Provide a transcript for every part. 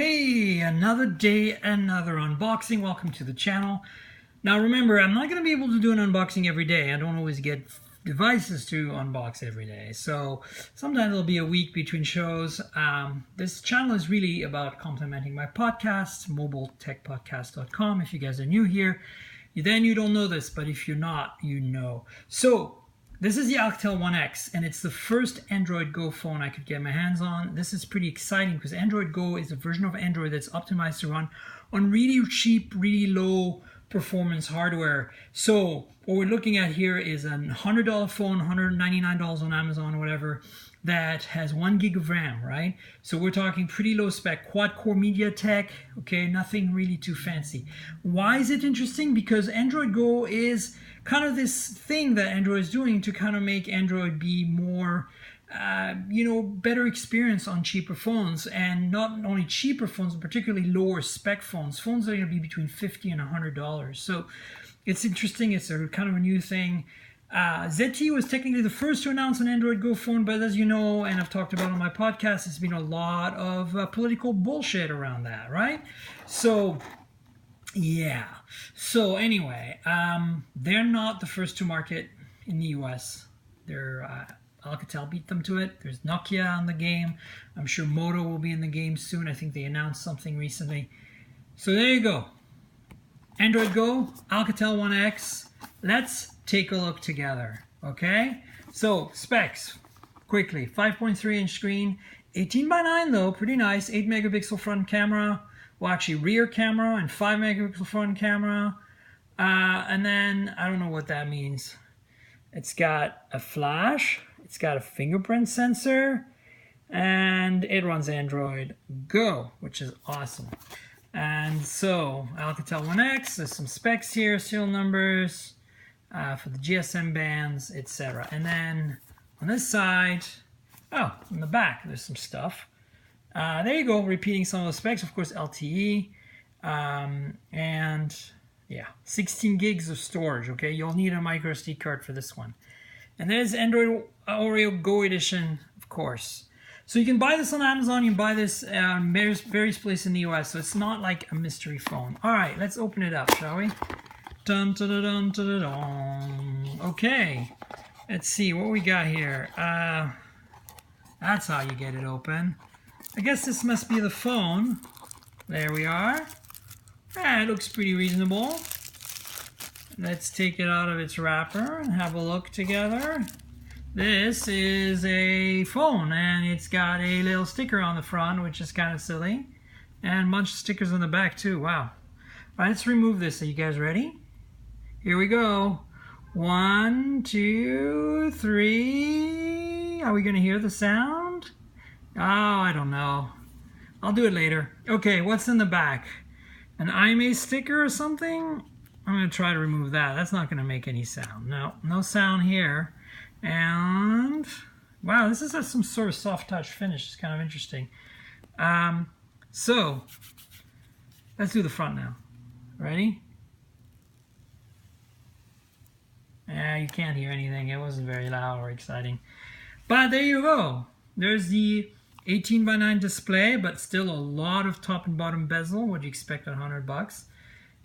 Hey, another day, another unboxing. Welcome to the channel. Now remember, I'm not going to be able to do an unboxing every day. I don't always get devices to unbox every day. So sometimes it'll be a week between shows. This channel is really about complementing my podcast, mobiletechpodcast.com. If you guys are new here, then you don't know this, but if you're not, you know. So this is the Alcatel One X, and it's the first Android Go phone I could get my hands on. This is pretty exciting because Android Go is a version of Android that's optimized to run on really cheap, really low performance hardware. So what we're looking at here is a $100 phone, $199 on Amazon or whatever, that has 1 gig of RAM, right? So we're talking pretty low spec, quad-core MediaTek, okay, nothing really too fancy. Why is it interesting? Because Android Go is kind of this thing that Android is doing to kind of make Android be more, better experience on cheaper phones, and not only cheaper phones, but particularly lower spec phones that are going to be between $50 and $100. So it's interesting. It's a kind of a new thing. ZTE was technically the first to announce an Android Go phone, but as you know, and I've talked about on my podcast, there's been a lot of political bullshit around that, right? So yeah. So anyway, they're not the first to market in the US. Alcatel beat them to it. There's Nokia on the game. I'm sure Moto will be in the game soon. I think they announced something recently. So there you go. Android Go, Alcatel One X. Let's take a look together, okay? So specs, quickly. 5.3-inch screen, 18:9 though, pretty nice. 8 megapixel front camera. Well, actually rear camera and 5 megapixel front camera. And then, I don't know what that means. It's got a flash, it's got a fingerprint sensor, and it runs Android Go, which is awesome. And so, Alcatel One X, there's some specs here, serial numbers for the GSM bands, etc. And then on this side, on the back, there's some stuff. There you go, repeating some of the specs, of course, LTE, and yeah, 16 gigs of storage, okay? You'll need a micro SD card for this one. And there's Android Oreo Go Edition, of course. So you can buy this on Amazon, you can buy this various places in the US, so it's not like a mystery phone. All right, let's open it up, shall we? Dun, dun, dun, dun, dun, dun, dun. Okay, let's see what we got here. That's how you get it open. I guess this must be the phone. There we are. It looks pretty reasonable. Let's take it out of its wrapper and have a look together. This is a phone, and it's got a little sticker on the front, which is kind of silly. And a bunch of stickers on the back too, wow. All right, let's remove this. Are you guys ready? Here we go. 1, 2, 3. Are we gonna hear the sound? Oh, I don't know. I'll do it later. Okay, what's in the back? An IMA sticker or something? I'm going to try to remove that. That's not going to make any sound. No sound here. And, wow, this is some sort of soft touch finish. It's kind of interesting. So, let's do the front now. Ready? You can't hear anything. It wasn't very loud or exciting. But there you go. There's the 18:9 display, but still a lot of top and bottom bezel. What do you expect at $100?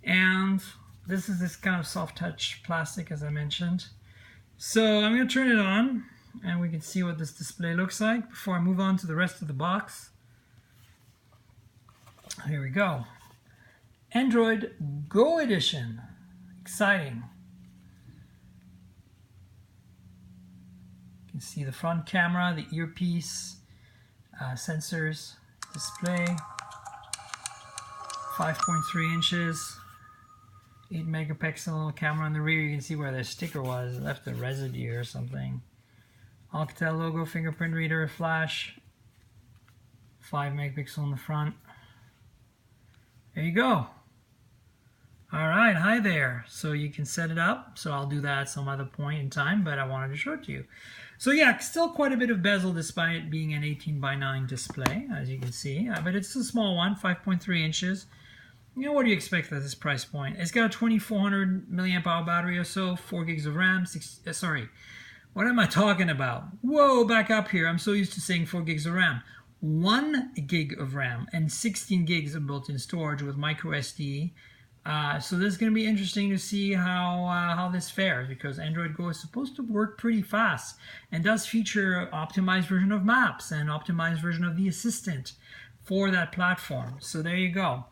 And this is this kind of soft touch plastic, as I mentioned. So I'm going to turn it on, and we can see what this display looks like before I move on to the rest of the box. Here we go. Android Go Edition. Exciting. You can see the front camera, the earpiece, sensors, display, 5.3 inches, 8 megapixel camera on the rear. You can see where the sticker was, it left a residue or something. Alcatel logo, fingerprint reader, flash, 5 megapixel in the front. There you go. All right, hi there. So you can set it up. So I'll do that at some other point in time, but I wanted to show it to you. So yeah, still quite a bit of bezel despite it being an 18:9 display, as you can see. But it's a small one, 5.3 inches. You know, what do you expect at this price point? It's got a 2400 milliamp hour battery or so, 4 gigs of RAM, sorry. What am I talking about? Whoa, back up here. I'm so used to saying 4 gigs of RAM. 1 gig of RAM and 16 gigs of built-in storage with micro SD. So this is going to be interesting to see how this fares, because Android Go is supposed to work pretty fast and does feature optimized version of Maps and optimized version of the Assistant for that platform. So there you go.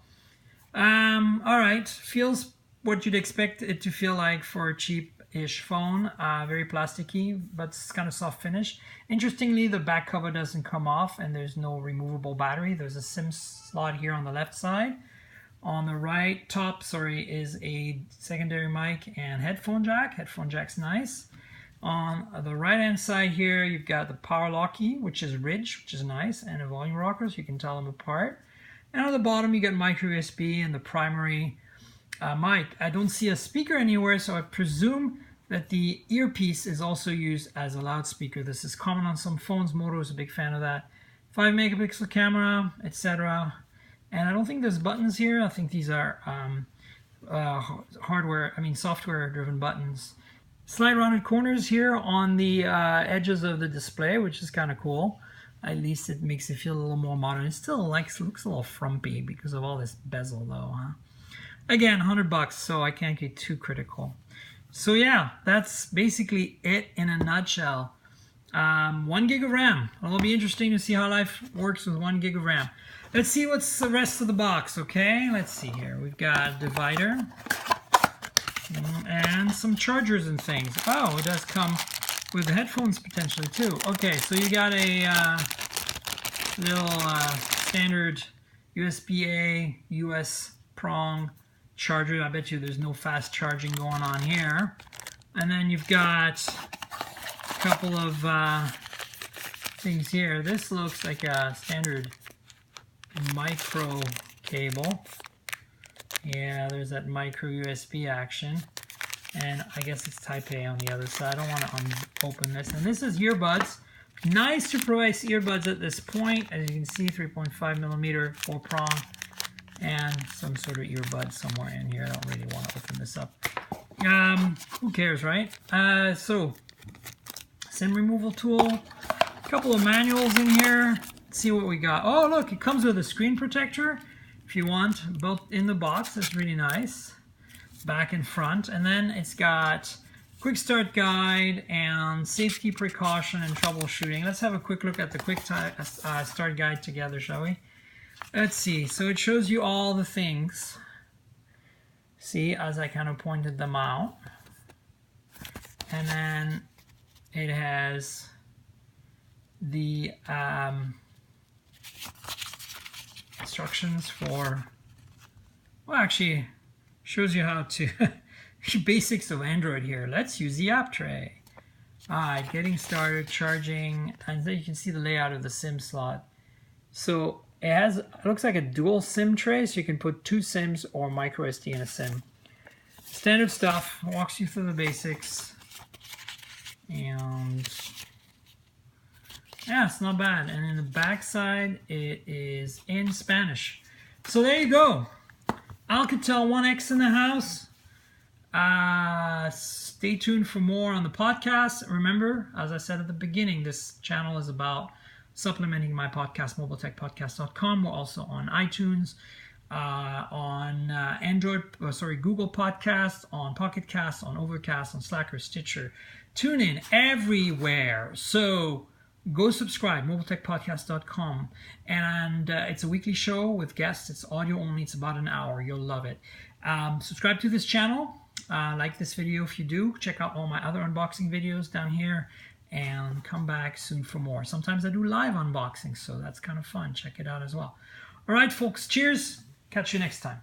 All right, feels what you'd expect it to feel like for a cheap-ish phone. Very plasticky, but it's kind of soft finish. Interestingly, the back cover doesn't come off, and there's no removable battery. There's a SIM slot here on the left side. On the right top, is a secondary mic and headphone jack. Headphone jack's nice. On the right-hand side here, you've got the power lock key, which is ridge, which is nice, and a volume rocker, so you can tell them apart. And on the bottom, you get micro USB and the primary mic. I don't see a speaker anywhere, so I presume that the earpiece is also used as a loudspeaker. This is common on some phones. Moto is a big fan of that. 5 megapixel camera, etc. And I don't think there's buttons here. I think these are software-driven buttons. Slight rounded corners here on the edges of the display, which is kind of cool. At least it makes it feel a little more modern. It still looks a little frumpy because of all this bezel, though. Huh? Again, $100, so I can't get too critical. So yeah, that's basically it in a nutshell. 1 gig of RAM. It'll be interesting to see how life works with 1 gig of RAM. Let's see what's the rest of the box, okay? Let's see here. We've got a divider and some chargers and things. Oh, it does come with the headphones potentially too. Okay, so you got a little standard USB-A US prong charger. I bet you there's no fast charging going on here. And then you've got a couple of things here. This looks like a standard micro cable. Yeah, there's that micro USB action. And I guess it's Type A on the other side. I don't want to open this. And this is earbuds. Nice to provide earbuds at this point. As you can see, 3.5 millimeter 4-prong. And some sort of earbud somewhere in here. I don't really want to open this up. Who cares, right? So, SIM removal tool. A couple of manuals in here. Let's see what we got. Oh, look, it comes with a screen protector if you want, built in the box. That's really nice. Back and front. And then it's got quick start guide and safety precaution and troubleshooting. Let's have a quick look at the quick start guide together, shall we? Let's see. So it shows you all the things. See, as I kind of pointed them out. And then it has the instructions for, well, actually shows you how to basics of Android here. Let's use the app tray. Alright, getting started, charging, and then you can see the layout of the SIM slot. So it looks like a dual SIM tray, so you can put 2 SIMs or micro SD in a SIM. Standard stuff, walks you through the basics. And yeah, it's not bad. And in the back side, it is in Spanish. So there you go. Alcatel 1X in the house. Stay tuned for more on the podcast. Remember, as I said at the beginning, this channel is about supplementing my podcast, mobiletechpodcast.com. We're also on iTunes, on Google Podcasts, on Pocket Casts, on Overcast, on Slacker, Stitcher, TuneIn, everywhere. So go subscribe, mobiletechpodcast.com. And it's a weekly show with guests. It's audio only. It's about an hour. You'll love it. Subscribe to this channel. Like this video if you do. Check out all my other unboxing videos down here. And come back soon for more. Sometimes I do live unboxings, so that's kind of fun. Check it out as well. All right, folks. Cheers. Catch you next time.